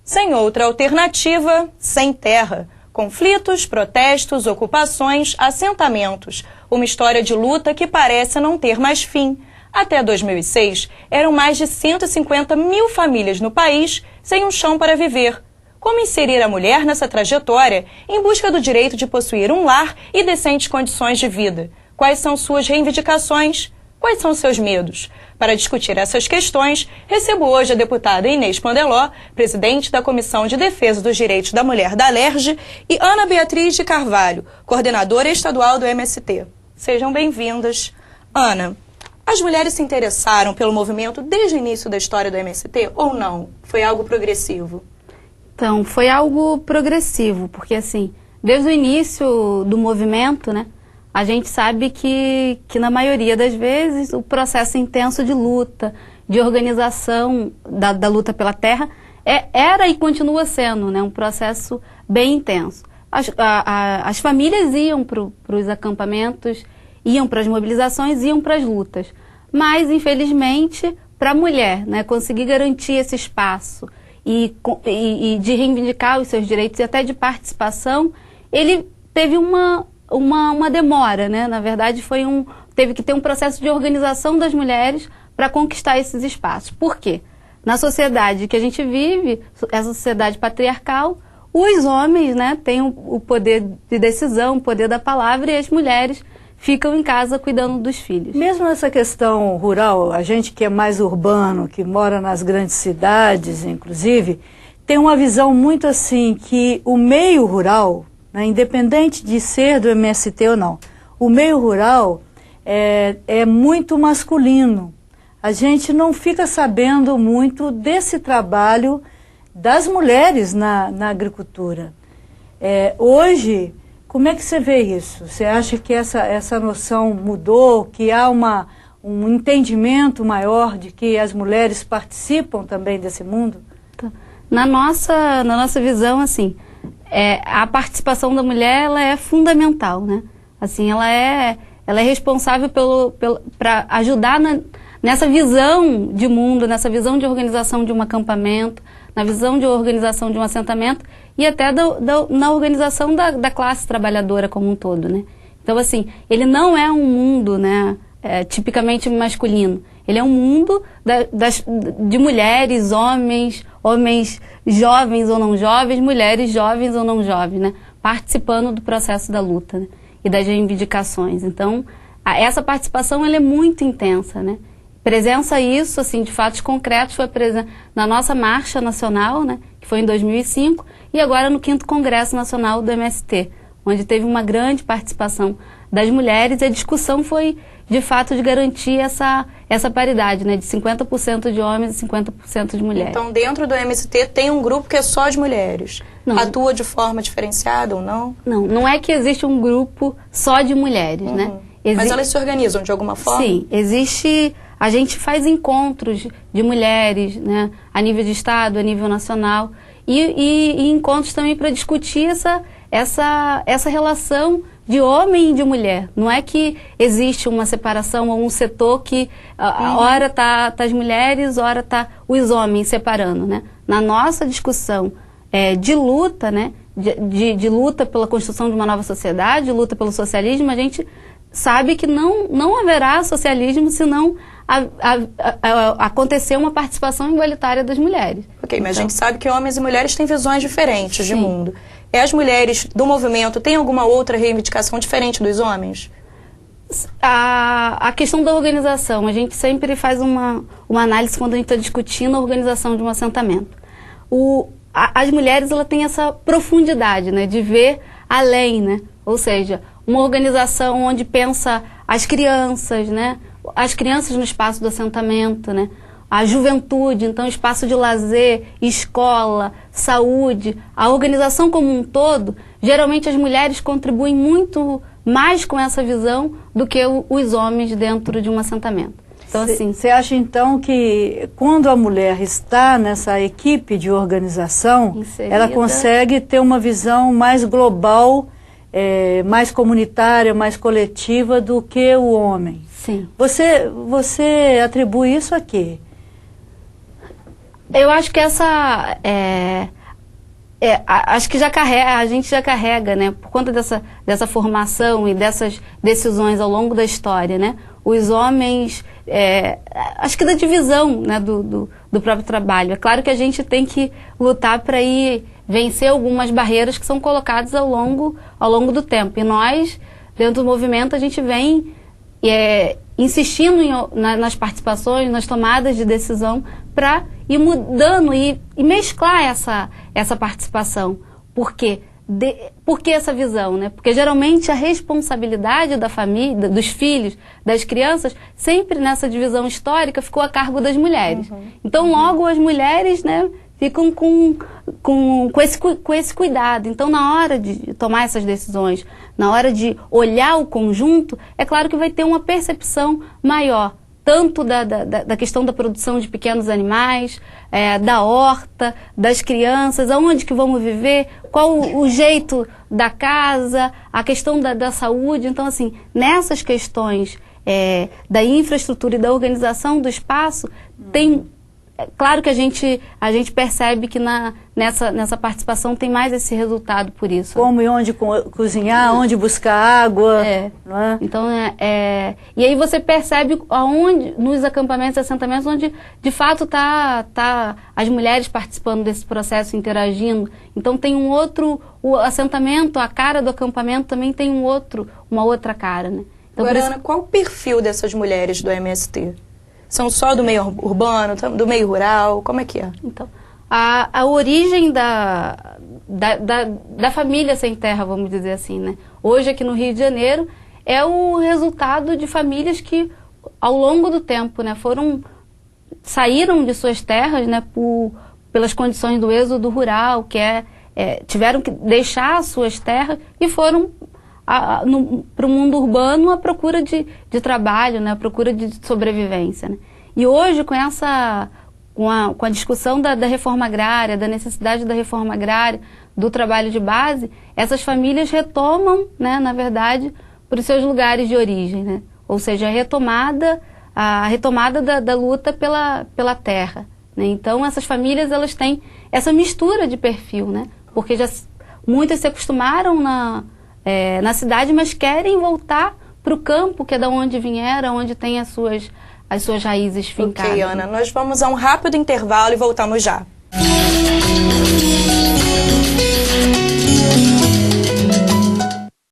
Sem outra alternativa, sem terra. Conflitos, protestos, ocupações, assentamentos. Uma história de luta que parece não ter mais fim. Até 2006, eram mais de 150 mil famílias no país sem um chão para viver. Como inserir a mulher nessa trajetória em busca do direito de possuir um lar e decentes condições de vida? Quais são suas reivindicações? Quais são seus medos? Para discutir essas questões, recebo hoje a deputada Inês Pandeló, presidente da Comissão de Defesa dos Direitos da Mulher da Alerj, e Ana Beatriz de Carvalho, coordenadora estadual do MST. Sejam bem-vindas. Ana, as mulheres se interessaram pelo movimento desde o início da história do MST ou não? Foi algo progressivo? Então, foi algo progressivo, porque assim, desde o início do movimento, né, a gente sabe que na maioria das vezes o processo intenso de luta, de organização da luta pela terra, era e continua sendo, né, um processo bem intenso. As famílias iam para os acampamentos, iam para as mobilizações, iam para as lutas. Mas, infelizmente, para a mulher, né, conseguir garantir esse espaço e de reivindicar os seus direitos e até de participação, ele teve uma demora, né? Na verdade, teve que ter um processo de organização das mulheres para conquistar esses espaços. Por quê? Na sociedade que a gente vive, essa sociedade patriarcal, os homens, né, têm o poder de decisão, o poder da palavra, e as mulheres ficam em casa cuidando dos filhos. Mesmo essa questão rural, a gente que é mais urbano, que mora nas grandes cidades, inclusive, tem uma visão muito assim, que o meio rural, né, independente de ser do MST ou não, o meio rural é muito masculino. A gente não fica sabendo muito desse trabalho das mulheres na agricultura. Hoje, como é que você vê isso? Você acha que essa noção mudou, que há um entendimento maior de que as mulheres participam também desse mundo? Na nossa visão, assim, a participação da mulher, ela é fundamental, né? Assim, ela é responsável para ajudar nessa visão de mundo, nessa visão de organização de um acampamento, na visão de organização de um assentamento e até na organização da classe trabalhadora como um todo, né? Então, assim, ele não é um mundo, né, tipicamente masculino. Ele é um mundo de mulheres, homens jovens ou não jovens, mulheres jovens ou não jovens, né, participando do processo da luta, né, e das reivindicações. Então, essa participação ela é muito intensa, né? Presença isso, assim, de fatos concretos, foi presente na nossa marcha nacional, né, que foi em 2005, e agora no 5º Congresso Nacional do MST, onde teve uma grande participação das mulheres, e a discussão foi, de fato, de garantir essa paridade, né, de 50% de homens e 50% de mulheres. Então, dentro do MST tem um grupo que é só de mulheres. Não. Atua de forma diferenciada ou não? Não é que existe um grupo só de mulheres, né? Mas elas se organizam de alguma forma? Sim, existe. A gente faz encontros de mulheres, né, a nível de estado, a nível nacional, e encontros também para discutir essa relação de homem e de mulher. Não é que existe uma separação ou um setor que ora tá as mulheres, ora tá os homens separando, né? Na nossa discussão de luta, né, de luta pela construção de uma nova sociedade, de luta pelo socialismo, a gente sabe que não haverá socialismo se não acontecer uma participação igualitária das mulheres. Ok, mas a gente sabe que homens e mulheres têm visões diferentes de mundo. E as mulheres do movimento têm alguma outra reivindicação diferente dos homens? A questão da organização, a gente sempre faz uma análise quando a gente está discutindo a organização de um assentamento. As mulheres ela têm essa profundidade, né, de ver além, né? Ou seja, uma organização onde pensa as crianças, né? As crianças no espaço do assentamento, né? A juventude, então espaço de lazer, escola, saúde, a organização como um todo. Geralmente as mulheres contribuem muito mais com essa visão do que os homens dentro de um assentamento. Então, assim, você acha então que quando a mulher está nessa equipe de organização, inserida, ela consegue ter uma visão mais global mais comunitária, mais coletiva do que o homem. Sim. Você atribui isso a quê? Eu acho que acho que a gente já carrega, né, por conta dessa formação e dessas decisões ao longo da história, né, os homens, acho que da divisão, né, do próprio trabalho. É claro que a gente tem que lutar para ir vencer algumas barreiras que são colocadas ao longo do tempo. E nós, dentro do movimento, a gente vem insistindo nas participações, nas tomadas de decisão para ir mudando e mesclar essa participação. Por quê? Por que essa visão, né? Porque geralmente a responsabilidade da família, dos filhos, das crianças, sempre nessa divisão histórica ficou a cargo das mulheres. Então logo as mulheres, né, ficam com esse cuidado. Então na hora de tomar essas decisões, na hora de olhar o conjunto, é claro que vai ter uma percepção maior, tanto da questão da produção de pequenos animais, da horta, das crianças, aonde que vamos viver, qual o jeito da casa, a questão da saúde. Então, assim, nessas questões da infraestrutura e da organização do espaço, tem... Claro que a gente percebe que nessa participação tem mais esse resultado por isso. Como e onde cozinhar, onde buscar água. Não é? Então, e aí você percebe aonde, nos acampamentos e assentamentos, onde de fato tá as mulheres participando desse processo, interagindo. Então tem o assentamento, a cara do acampamento também tem uma outra cara, né? Então, agora, Ana, qual o perfil dessas mulheres do MST? São só do meio urbano, do meio rural? Como é que é? Então, a origem da família sem terra, vamos dizer assim, né? Hoje aqui no Rio de Janeiro é o resultado de famílias que ao longo do tempo, né, saíram de suas terras, né, pelas condições do êxodo rural, tiveram que deixar as suas terras e foram para o mundo urbano à procura de trabalho, né, à procura de sobrevivência, né? E hoje, com a discussão da reforma agrária, da necessidade da reforma agrária, do trabalho de base, essas famílias retomam, né, na verdade, para os seus lugares de origem, né? Ou seja, a retomada da luta pela terra, né? Então, essas famílias, elas têm essa mistura de perfil, né? Porque muitas se acostumaram na cidade, mas querem voltar para o campo, que é da onde vieram, onde tem as suas raízes fincadas. Ok, Ana, nós vamos a um rápido intervalo e voltamos já.